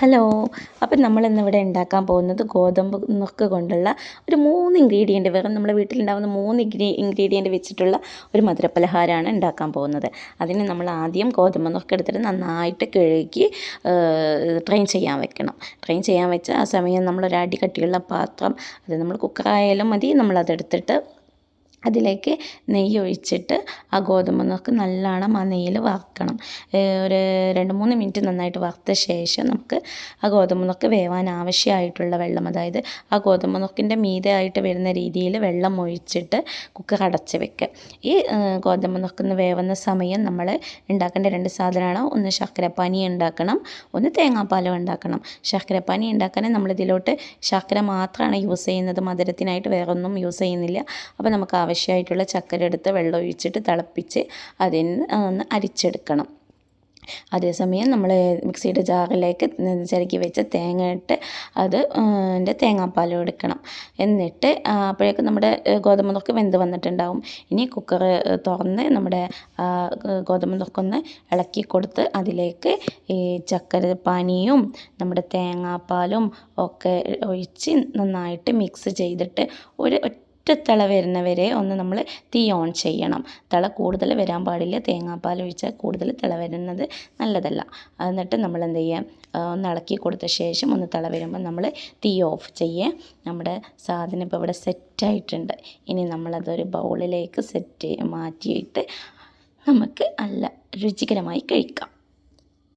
Hello. അപ്പം നമ്മളിന്നിവിടെ ഉണ്ടാക്കാൻ പോകുന്നത് ഗോതമ്പ് നുറുക്ക് കൊണ്ടുള്ള ഒരു 3 ഇൻഗ്രീഡിയൻറ്റ്, വെറും നമ്മുടെ വീട്ടിലുണ്ടാകുന്ന 3 ഇൻഗ്രീഡിയൻറ്റ് വെച്ചിട്ടുള്ള ഒരു മധുരപ്പലഹാരമാണ് ഉണ്ടാക്കാൻ പോകുന്നത്. അതിന് നമ്മൾ ആദ്യം ഗോതമ്പ് നുറുക്ക് എടുത്തിട്ട് നന്നായിട്ട് കഴുകി ട്രെയിൻ ചെയ്യാൻ വെക്കണം. ട്രെയിൻ ചെയ്യാൻ വെച്ച ആ സമയം നമ്മളൊരു അടി കട്ടിയുള്ള പാത്രം, അത് നമ്മൾ കുക്കറായാലും മതി, നമ്മളതെടുത്തിട്ട് അതിലേക്ക് നെയ്യ് ഒഴിച്ചിട്ട് ആ ഗോതമ്പ് നുറുക്ക് നല്ലോണം ആ നെയ്യിൽ വറുക്കണം. ഒരു 2-3 മിനിറ്റ് നന്നായിട്ട് വറുത്ത ശേഷം നമുക്ക് ആ ഗോതമ്പ് നുറുക്ക് വേവാൻ ആവശ്യമായിട്ടുള്ള വെള്ളം, അതായത് ആ ഗോതമ്പ് നുറുക്കിൻ്റെ മീതെ ആയിട്ട് വരുന്ന രീതിയിൽ വെള്ളം ഒഴിച്ചിട്ട് കുക്കർ അടച്ച് വെക്കുക. ഈ ഗോതമ്പ് നുറുക്കുന്ന വേവുന്ന സമയം നമ്മൾ ഉണ്ടാക്കേണ്ട 2 സാധനമാണ്. ഒന്ന് ശർക്കരപ്പാനി ഉണ്ടാക്കണം, ഒന്ന് തേങ്ങാപ്പാലും ഉണ്ടാക്കണം. ശർക്കരപ്പാനി ഉണ്ടാക്കാൻ നമ്മളിതിലോട്ട് ശർക്കര മാത്രമാണ് യൂസ് ചെയ്യുന്നത്, മധുരത്തിനായിട്ട് വേറൊന്നും യൂസ് ചെയ്യുന്നില്ല. അപ്പോൾ നമുക്ക് ആവശ്യമായിട്ടുള്ള ചക്കര എടുത്ത് വെള്ളം ഒഴിച്ചിട്ട് തിളപ്പിച്ച് അതിന് ഒന്ന് അരിച്ചെടുക്കണം. അതേസമയം നമ്മൾ മിക്സിയുടെ ജാറിലേക്ക് ചിരകി വെച്ച തേങ്ങ ഇട്ട് അതിൻ്റെ തേങ്ങാപ്പാലും എടുക്കണം. എന്നിട്ട് അപ്പോഴേക്കും നമ്മുടെ ഗോതമ്പ് നുറുക്ക് വെന്ത് വന്നിട്ടുണ്ടാവും. ഇനി കുക്കർ തുറന്ന് നമ്മുടെ ഗോതമ്പ് നുറുക്കൊന്ന് ഇളക്കി കൊടുത്ത് അതിലേക്ക് ഈ ചക്കര പാനിയും നമ്മുടെ തേങ്ങാപ്പാലും ഒക്കെ ഒഴിച്ച് നന്നായിട്ട് മിക്സ് ചെയ്തിട്ട് ഒരു ഒറ്റത്തള വരുന്നവരെ ഒന്ന് നമ്മൾ തീ ഓൺ ചെയ്യണം. തിള കൂടുതൽ വരാൻ പാടില്ല, തേങ്ങാപ്പാൽ ഒഴിച്ചാൽ കൂടുതൽ തിള വരുന്നത് നല്ലതല്ല. എന്നിട്ട് നമ്മൾ എന്ത് ചെയ്യുക, ഒന്ന് ഇളക്കി കൊടുത്ത ശേഷം ഒന്ന് തിള വരുമ്പോൾ നമ്മൾ തീ ഓഫ് ചെയ്യുക. നമ്മുടെ സാധനം ഇപ്പോൾ ഇവിടെ സെറ്റായിട്ടുണ്ട്. ഇനി നമ്മളതൊരു ബൗളിലേക്ക് മാറ്റിയിട്ട് നമുക്ക് നല്ല രുചികരമായി കഴിക്കാം.